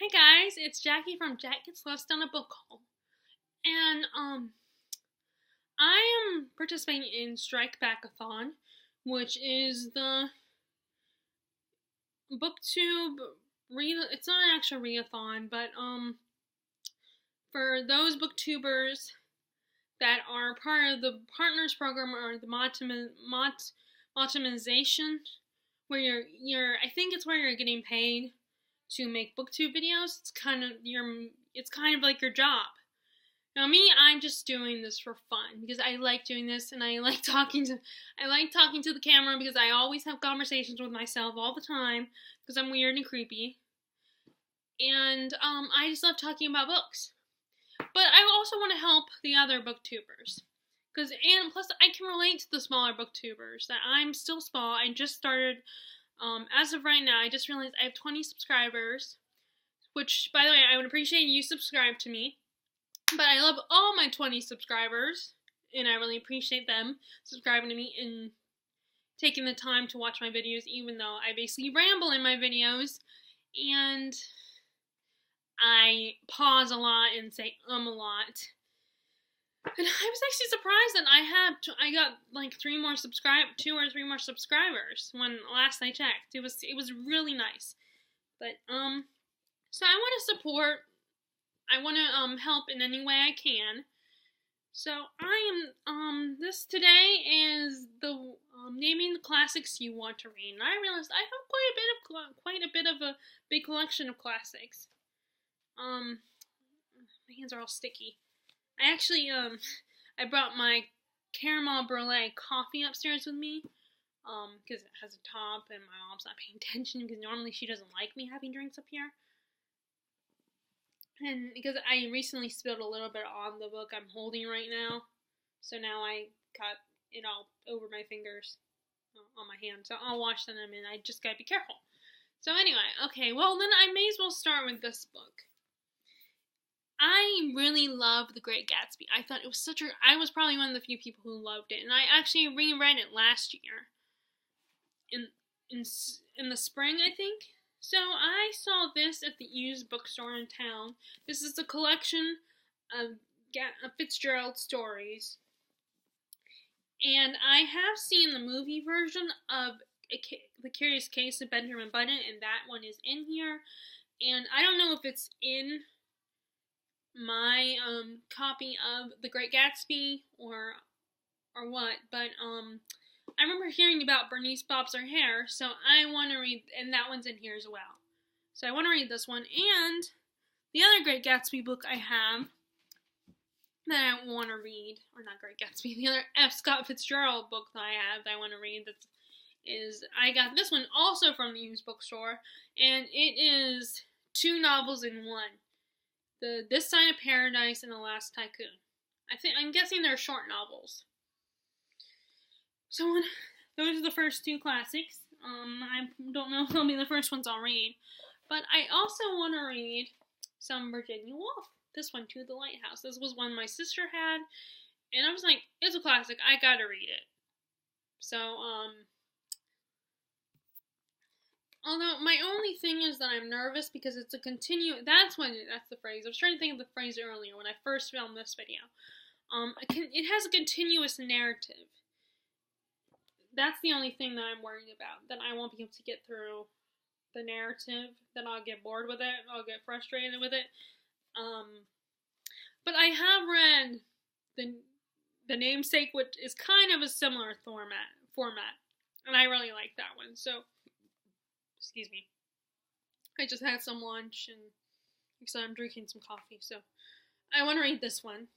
Hey guys, it's Jackie from Jack Gets Lost on a Book Haul. And I am participating in Strike Backathon, which is the booktube it's not an actual readathon, but for those booktubers that are part of the partners program or the optimization, where you're I think it's where you're getting paid to make booktube videos. It's kind of like your job. Now me, I'm just doing this for fun because I like doing this and I like talking to the camera because I always have conversations with myself all the time because I'm weird and creepy. And I just love talking about books. But I also want to help the other booktubers. And plus I can relate to the smaller booktubers that I'm still small. I just started as of right now, I just realized I have 20 subscribers, which, by the way, I would appreciate you subscribe to me. But I love all my 20 subscribers, and I really appreciate them subscribing to me and taking the time to watch my videos, even though I basically ramble in my videos, and I pause a lot and say a lot. And I was actually surprised that I got like 2 or 3 more subscribers when last I checked. It was really nice. But so I want to support. I want to help in any way I can. So I am this today is the naming the classics you want to read. And I realized I have quite a bit of a big collection of classics. My hands are all sticky. I actually, I brought my caramel brulee coffee upstairs with me, because it has a top and my mom's not paying attention because normally she doesn't like me having drinks up here. And because I recently spilled a little bit on the book I'm holding right now, so now I got it all over my fingers, on my hand, so I'll wash them in a minute. I just gotta be careful. So anyway, okay, well then I may as well start with this book. I really love The Great Gatsby. I thought it was I was probably one of the few people who loved it, and I actually reread it last year, in the spring, I think. So I saw this at the used bookstore in town. This is a collection of Fitzgerald stories, and I have seen the movie version of The Curious Case of Benjamin Button, and that one is in here, and I don't know if it's in my copy of The Great Gatsby or what, but I remember hearing about Bernice Bobs Her Hair, so I want to read, and that one's in here as well. So I want to read this one, and the other Great Gatsby book I have that I want to read, or not Great Gatsby, the other Scott Fitzgerald book that I have that I want to read I got this one also from the used bookstore, and it is 2 novels in one. This Side of Paradise and The Last Tycoon. I'm guessing they're short novels. So those are the first 2 classics. I don't know if they'll be the first ones I'll read, but I also want to read some Virginia Woolf. This one, To the Lighthouse. This was one my sister had, and I was like, it's a classic. I gotta read it. So although my only thing is that I'm nervous because it's a that's the phrase. I was trying to think of the phrase earlier when I first filmed this video. It has a continuous narrative. That's the only thing that I'm worried about. That I won't be able to get through the narrative. That I'll get bored with it. I'll get frustrated with it. But I have read the Namesake, which is kind of a similar format, and I really like that one. So. Excuse me. I just had some lunch and so I'm drinking some coffee, so I want to read this one.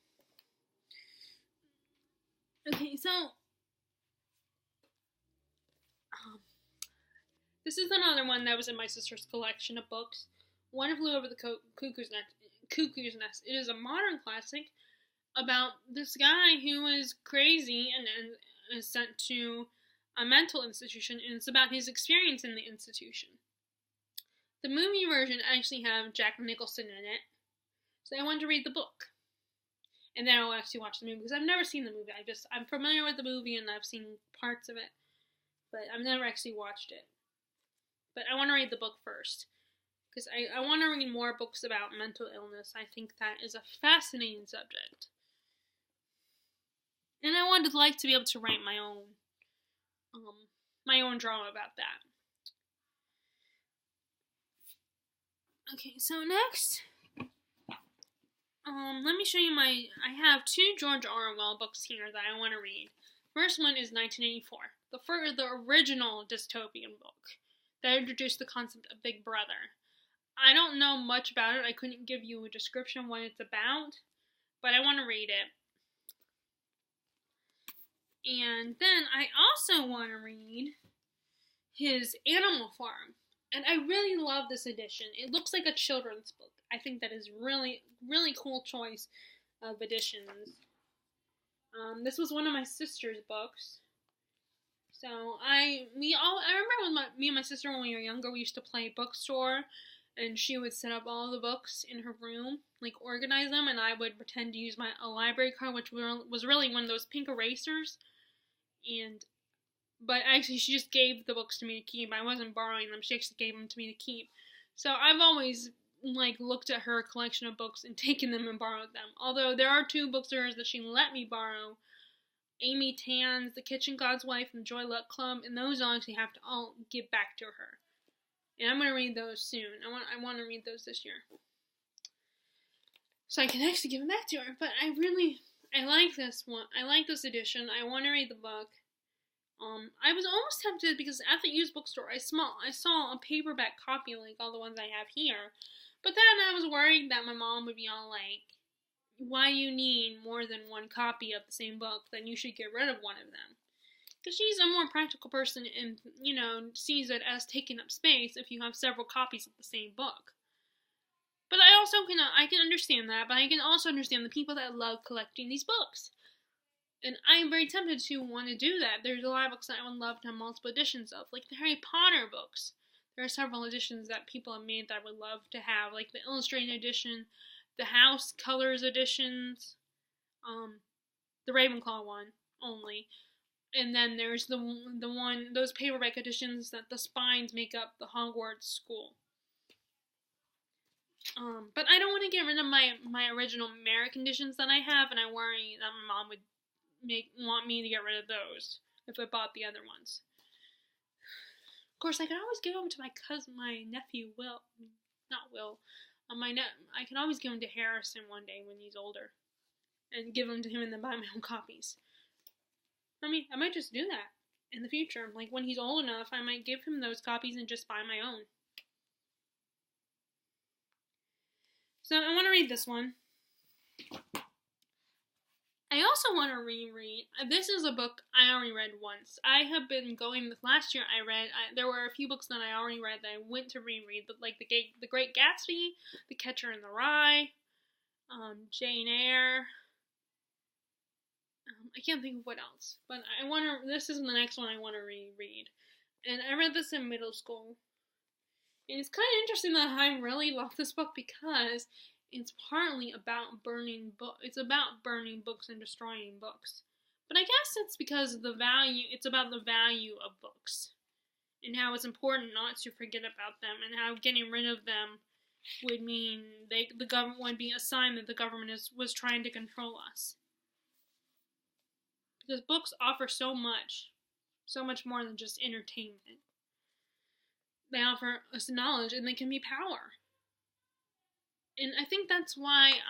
Okay, so this is another one that was in my sister's collection of books. One Flew Over the Cuckoo's Nest. It is a modern classic about this guy who is crazy and is sent to a mental institution, and it's about his experience in the institution. The movie version actually have Jack Nicholson in it, so I wanted to read the book, and then I'll actually watch the movie because I've never seen the movie. I'm familiar with the movie and I've seen parts of it, but I've never actually watched it. But I want to read the book first because I want to read more books about mental illness. I think that is a fascinating subject. And I would like to be able to write my own drama about that. Okay, so next, let me show you I have 2 George Orwell books here that I want to read. First one is 1984, the original dystopian book that introduced the concept of Big Brother. I don't know much about it. I couldn't give you a description of what it's about, but I want to read it. And then I also want to read his Animal Farm. And I really love this edition. It looks like a children's book. I think that is really, really cool choice of editions. This was one of my sister's books. So I remember when me and my sister, when we were younger, we used to play bookstore, and she would set up all the books in her room, like organize them, and I would pretend to use a library card, which was really one of those pink erasers. But actually, she just gave the books to me to keep. I wasn't borrowing them. She actually gave them to me to keep. So I've always looked at her collection of books and taken them and borrowed them. Although there are 2 books of hers that she let me borrow. Amy Tan's The Kitchen God's Wife and Joy Luck Club, and those I'll actually have to all give back to her. And I'm going to read those soon. I want to read those this year. So I can actually give them back to her. But I like this one. I like this edition. I want to read the book. I was almost tempted because at the used bookstore I saw a paperback copy like all the ones I have here. But then I was worried that my mom would be all like, why you need more than one copy of the same book? Then you should get rid of one of them. Because she's a more practical person and, sees it as taking up space if you have several copies of the same book. But I also I can understand that, but I can also understand the people that love collecting these books. And I'm very tempted to want to do that. There's a lot of books that I would love to have multiple editions of, like the Harry Potter books. There are several editions that people have made that I would love to have, like the illustrated edition, the House Colors editions, the Ravenclaw one only, and then there's those paperback editions that the spines make up the Hogwarts school. But I don't want to get rid of my original American editions that I have, and I worry that my mom would want me to get rid of those if I bought the other ones. Of course, I could always give them to my nephew Will, not Will. I can always give them to Harrison one day when he's older, and give them to him and then buy my own copies. I might just do that in the future. Like when he's old enough, I might give him those copies and just buy my own. So I want to read this one. I also want to reread. This is a book I already read once. I have been going. Last year there were a few books that I already read that I went to reread, like The Great Gatsby, The Catcher in the Rye, Jane Eyre. I can't think of what else, but this is the next one I want to reread. And I read this in middle school. And it's kind of interesting that I really love this book because it's partly about burning books. It's about burning books and destroying books. But I guess it's because it's about the value of books. And how it's important not to forget about them. And how getting rid of them would mean the government would be a sign that the government was trying to control us. Because books offer so much more than just entertainment. They offer us knowledge and they can be power. And I think that's why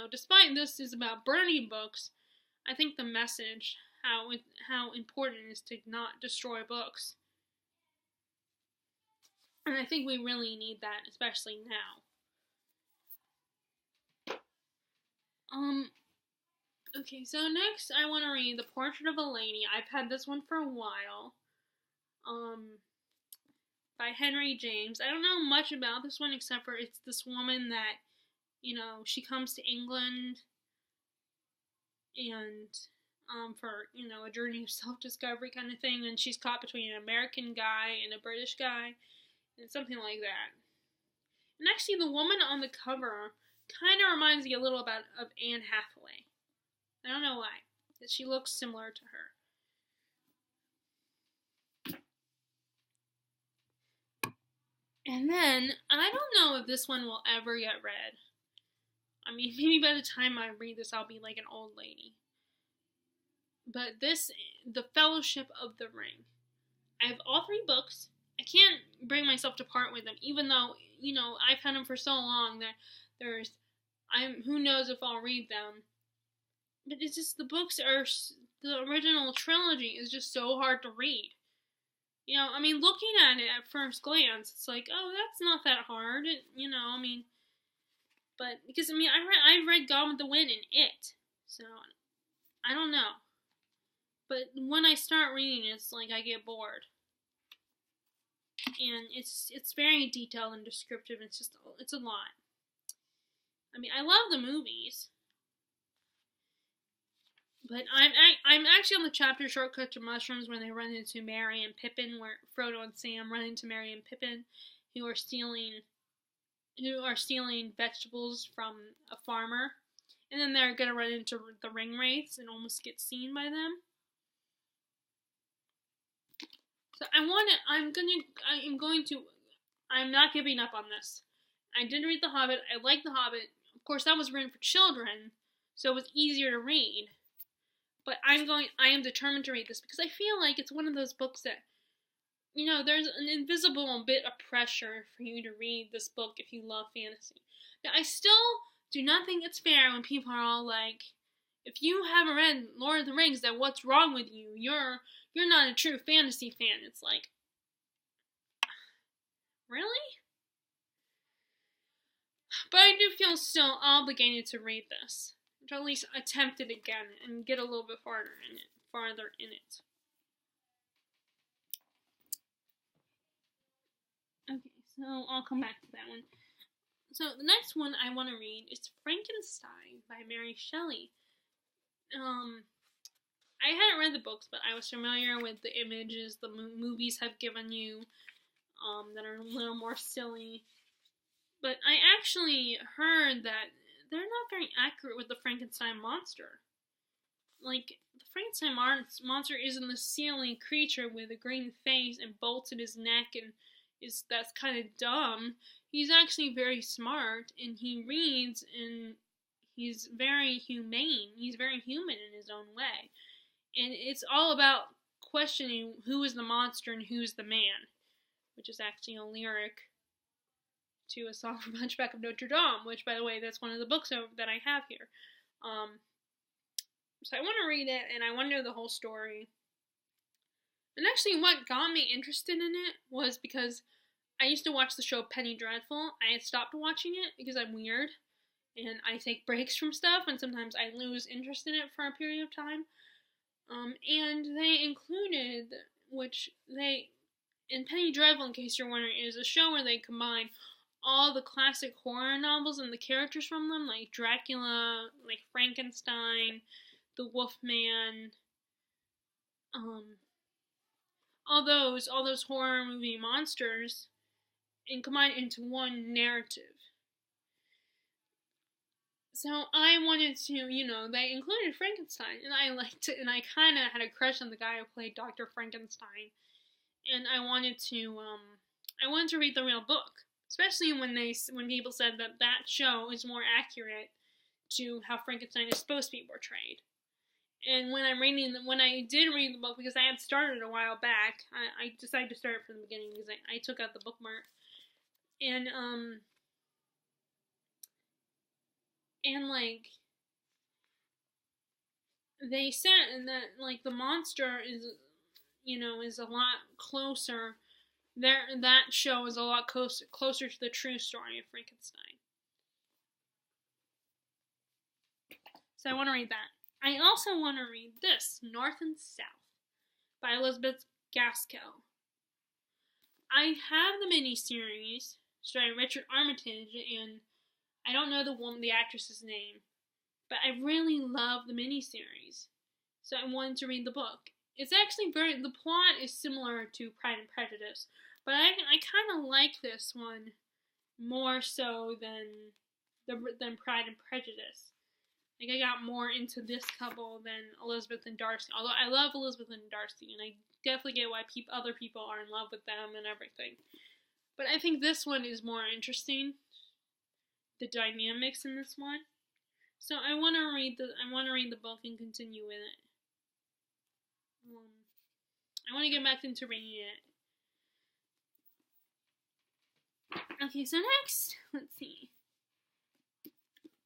despite this is about burning books, I think the message, how important it is to not destroy books. And I think we really need that, especially now. Okay, so next I want to read The Portrait of a Lady. I've had this one for a while. By Henry James. I don't know much about this one except for it's this woman that, she comes to England and for, a journey of self-discovery kind of thing, and she's caught between an American guy and a British guy, and something like that. And actually the woman on the cover kind of reminds me a little of Anne Hathaway. I don't know why. That she looks similar to her. And then, I don't know if this one will ever get read. I mean, maybe by the time I read this, I'll be like an old lady. But this, The Fellowship of the Ring. I have all 3 books. I can't bring myself to part with them, even though, I've had them for so long that who knows if I'll read them. But it's just, the original trilogy is just so hard to read. Looking at it at first glance, it's like, oh, that's not that hard, but, because, I read Gone with the Wind and It, so, I don't know. But when I start reading, it's like I get bored. And it's very detailed and descriptive. It's a lot. I love the movies. But I'm actually on the chapter Shortcut to Mushrooms where they run into Merry and Pippin, where Frodo and Sam run into Merry and Pippin, who are stealing vegetables from a farmer. And then they're gonna run into the ring wraiths and almost get seen by them. So I'm not giving up on this. I did read The Hobbit. I like The Hobbit. Of course, that was written for children, so it was easier to read. But I am determined to read this because I feel like it's one of those books that, there's an invisible bit of pressure for you to read this book if you love fantasy. Now, I still do not think it's fair when people are all like, if you haven't read Lord of the Rings, then what's wrong with you? You're not a true fantasy fan. It's like, really? But I do feel still obligated to read this. To at least attempt it again and get a little bit farther in it. Okay, so I'll come back to that one. So the next one I want to read is Frankenstein by Mary Shelley. I hadn't read the books, but I was familiar with the images the movies have given you, that are a little more silly. But I actually heard that they're not very accurate with the Frankenstein monster. Like, the Frankenstein monster isn't the silly creature with a green face and bolts in his neck and that's kind of dumb. He's actually very smart, and he reads, and he's very humane. He's very human in his own way. And it's all about questioning who is the monster and who's the man, which is actually a lyric to a song from Hunchback of Notre Dame, which, by the way, that's one of the books that I have here. So I want to read it, and I want to know the whole story. And actually, what got me interested in it was because I used to watch the show Penny Dreadful. I had stopped watching it because I'm weird, and I take breaks from stuff, and sometimes I lose interest in it for a period of time. And they included, in Penny Dreadful, in case you're wondering, is a show where they combine all the classic horror novels and the characters from them, like Dracula, like Frankenstein, the Wolfman, all those horror movie monsters, and combine it into one narrative. So I wanted to, they included Frankenstein, and I liked it, and I kind of had a crush on the guy who played Dr. Frankenstein, and I wanted to read the real book. Especially when people said that show is more accurate to how Frankenstein is supposed to be portrayed. And when I did read the book, because I had started a while back, I decided to start it from the beginning because I took out the bookmark. And they said that, like, the monster is a lot closer. That show is a lot closer to the true story of Frankenstein. So I want to read that. I also want to read this, North and South, by Elizabeth Gaskell. I have the miniseries starring Richard Armitage, and I don't know the actress's name, but I really love the miniseries, so I wanted to read the book. It's actually the plot is similar to Pride and Prejudice, but I kind of like this one more so than Pride and Prejudice. Like, I got more into this couple than Elizabeth and Darcy, although I love Elizabeth and Darcy, and I definitely get why other people are in love with them and everything. But I think this one is more interesting. The dynamics in this one. So I want to read the book and continue with it. I want to get back into reading it. Okay, so next, let's see.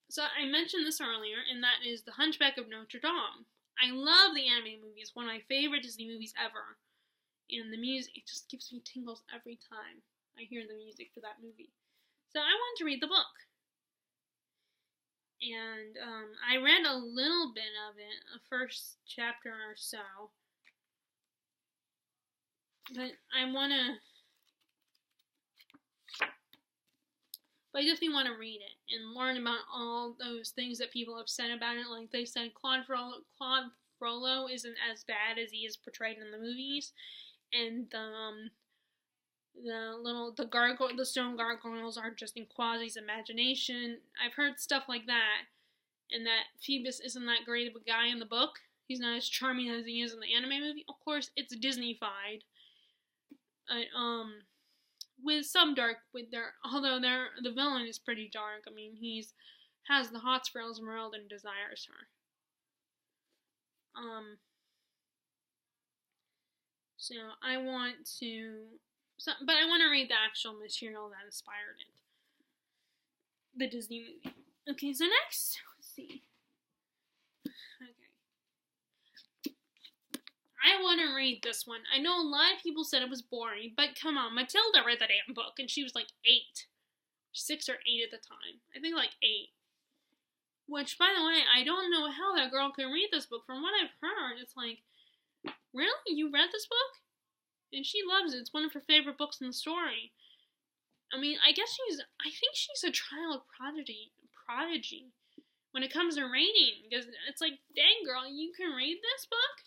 So I mentioned this earlier, and that is The Hunchback of Notre Dame. I love the anime movie. It's one of my favorite Disney movies ever. And the music, it just gives me tingles every time I hear the music for that movie. So I wanted to read the book. And I read a little bit of it, a first chapter or so. But I definitely want to read it and learn about all those things that people have said about it. Like they said, Claude Frollo isn't as bad as he is portrayed in the movies, and the stone gargoyles are just in Quasi's imagination. I've heard stuff like that, and that Phoebus isn't that great of a guy in the book. He's not as charming as he is in the anime movie. Of course, it's Disney-fied. Although the villain is pretty dark. I mean, has the hots for Esmeralda and desires her. So I want to read the actual material that inspired it. The Disney movie. Okay, so next, let's see. Okay. I want to read this one. I know a lot of people said it was boring, but come on, Matilda read the damn book, and she was like 8. 6 or 8 at the time. I think like 8. Which, by the way, I don't know how that girl can read this book. From what I've heard, it's like, really? You read this book? And she loves it. It's one of her favorite books in the story. I mean, I think she's a child prodigy when it comes to reading. Because it's like, dang girl, you can read this book?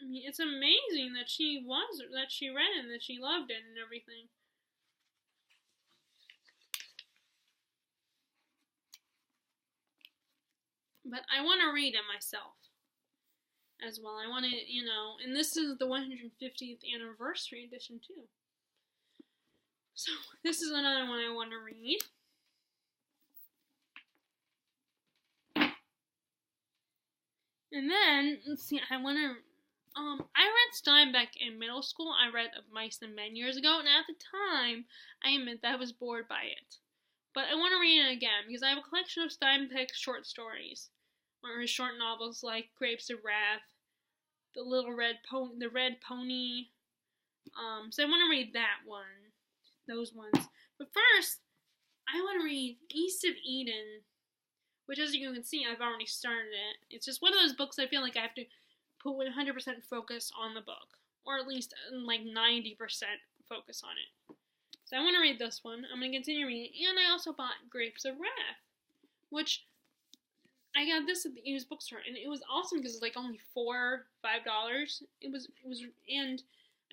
I mean, it's amazing that she read it and that she loved it and everything. But I want to read it myself as well. I want to, and this is the 150th anniversary edition too. So this is another one I want to read. And then, let's see, I read Steinbeck in middle school. I read Of Mice and Men years ago, and at the time, I admit that I was bored by it. But I want to read it again, because I have a collection of Steinbeck's short stories, or his short novels like Grapes of Wrath, The Red Pony. So I want to read those ones. But first, I want to read East of Eden, which, as you can see, I've already started it. It's just one of those books I feel like I have to put 100% focus on the book, or at least like 90% focus on it. So I want to read this one. I'm going to continue reading, and I also bought Grapes of Wrath, which I got this at the used bookstore, and it was awesome because it's like only $4-5. It was, and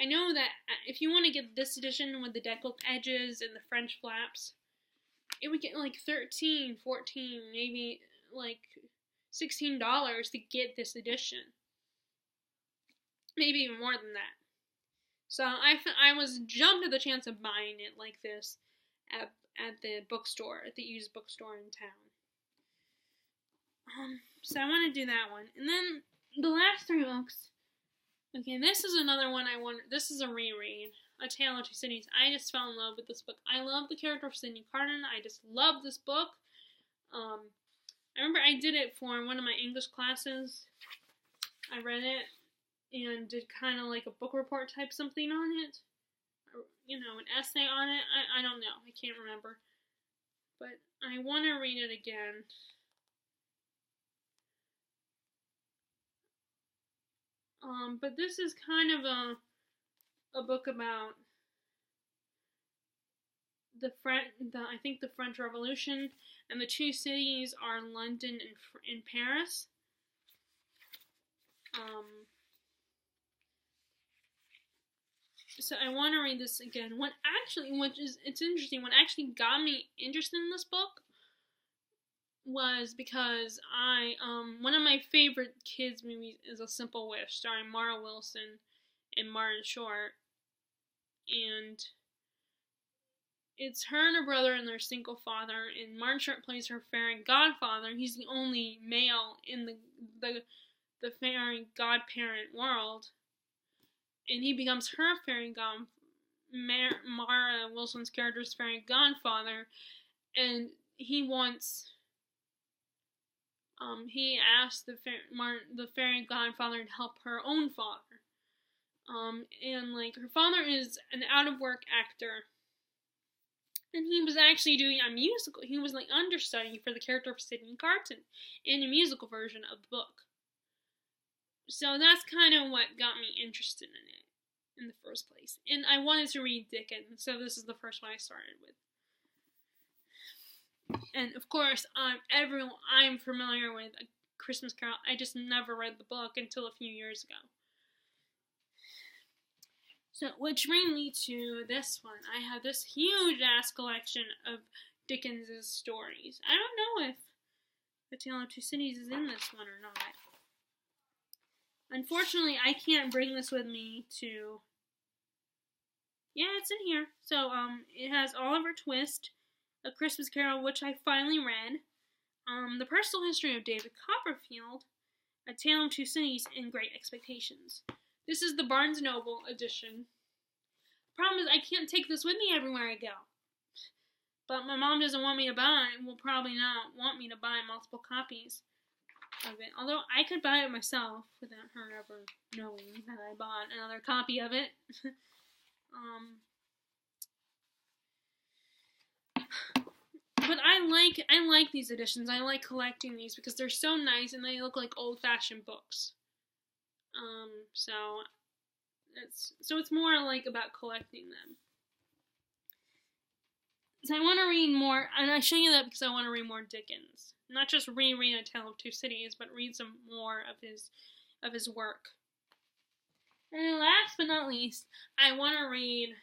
I know that if you want to get this edition with the deckled edges and the French flaps, it would get like $13, $14, maybe like $16 to get this edition. Maybe even more than that. So I was jumped at the chance of buying it like this at the bookstore, at the used bookstore in town. So I want to do that one. And then the last 3 books. Okay, this is another one this is a reread. A Tale of Two Cities. I just fell in love with this book. I love the character of Sidney Carton. I just love this book. I remember I did it for one of my English classes. I read it and did kind of like a book report type something on it. Or, an essay on it. I don't know. I can't remember. But I want to read it again. But this is kind of a book about the French Revolution, and the 2 cities are London and Paris. So I want to read this again. It's interesting. What actually got me interested in this book was because one of my favorite kids movies is A Simple Wish, starring Mara Wilson and Martin Short, and it's her and her brother and their single father, and Martin Short plays her fairy godfather. He's the only male in the fairy godparent world, and he becomes her fairy Mara Wilson's character's fairy godfather, and he wants, he asked the fairy godfather to help her own father, and like her father is an out of work actor, and he was actually doing a musical. He was like understudying for the character of Sidney Carton in a musical version of the book. So that's kind of what got me interested in it in the first place. And I wanted to read Dickens, so this is the first one I started with. And of course, I'm familiar with A Christmas Carol. I just never read the book until a few years ago. So, which brings me to this one. I have this huge ass collection of Dickens' stories. I don't know if The Tale of Two Cities is in this one or not. Unfortunately, I can't bring this with me to... Yeah, it's in here. So, it has Oliver Twist, A Christmas Carol, which I finally read, The Personal History of David Copperfield, A Tale of Two Cities, and Great Expectations. This is the Barnes & Noble edition. Problem is, I can't take this with me everywhere I go. But my mom doesn't want me to buy it, and will probably not want me to buy multiple copies of it. Although I could buy it myself without her ever knowing that I bought another copy of it. But I like these editions. I like collecting these because they're so nice and they look like old-fashioned books. So it's more like about collecting them. So I want to read more, and I show you that because I want to read more Dickens. Not just reread A Tale of Two Cities, but read some more of his work. And last but not least, I want to read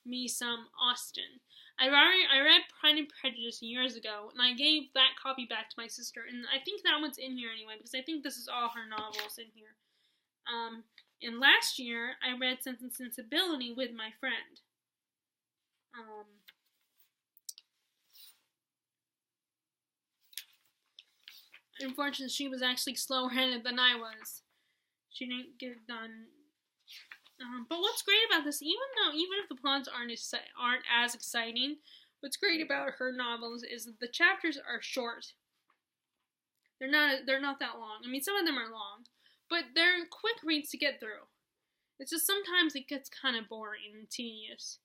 me some Austen. I read Pride and Prejudice years ago, and I gave that copy back to my sister, and I think that one's in here anyway, because I think this is all her novels in here. And last year, I read Sense and Sensibility with my friend. Unfortunately, she was actually slower-headed than I was. She didn't get it done. But what's great about this, even if the plots aren't as exciting, what's great about her novels is that the chapters are short. They're not that long. I mean, some of them are long, but they're quick reads to get through. It's just sometimes it gets kind of boring and tedious,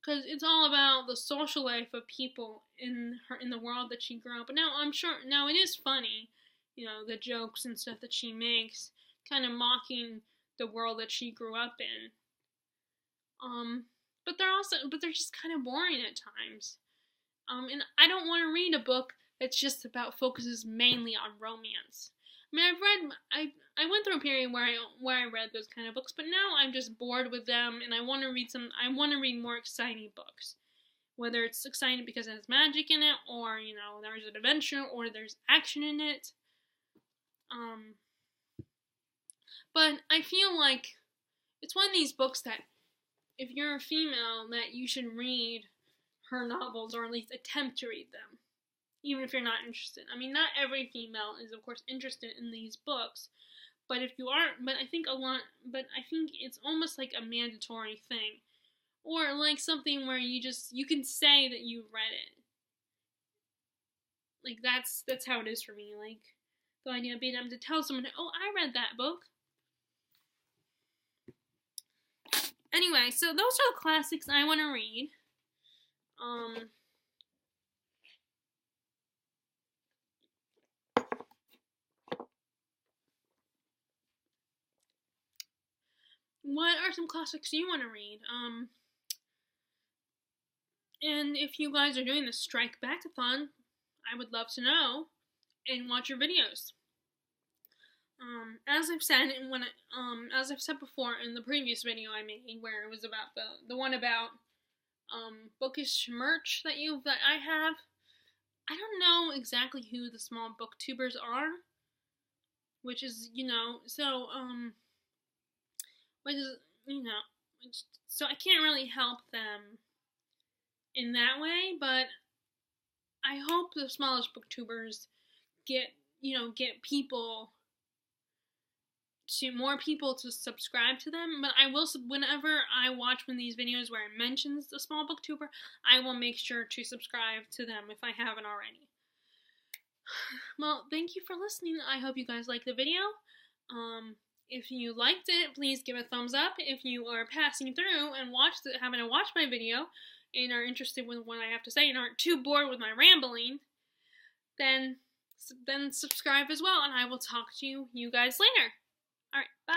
because it's all about the social life of people in the world that she grew up. But now it is funny, the jokes and stuff that she makes, kind of mocking the world that she grew up in. But they're just kind of boring at times. And I don't want to read a book that's just focuses mainly on romance. I mean, I went through a period where I read those kind of books, but now I'm just bored with them, and I want to read more exciting books. Whether it's exciting because it has magic in it, or, there's an adventure, or there's action in it. But I feel like it's one of these books that, if you're a female, that you should read her novels, or at least attempt to read them, even if you're not interested. I mean, not every female is, of course, interested in these books, but if you are, but I think it's almost like a mandatory thing, or like something where you can say that you read it. Like, that's how it is for me. Like, the idea of being able to tell someone, oh, I read that book. Anyway, so those are the classics I want to read. What are some classics you want to read? And if you guys are doing the Strike Back-a-thon, I would love to know and watch your videos. As I've said before in the previous video I made, where it was about the one about bookish merch that I have. I don't know exactly who the small booktubers are, which is, so you know, so I can't really help them in that way, but I hope the smallest booktubers get people more people to subscribe to them. But I will, whenever I watch one of these videos where it mentions a small booktuber, I will make sure to subscribe to them if I haven't already. Well, thank you for listening. I hope you guys liked the video. If you liked it, please give a thumbs up. If you are passing through and haven't watched my video and are interested with what I have to say and aren't too bored with my rambling, then subscribe as well, and I will talk to you guys later. Alright, bye.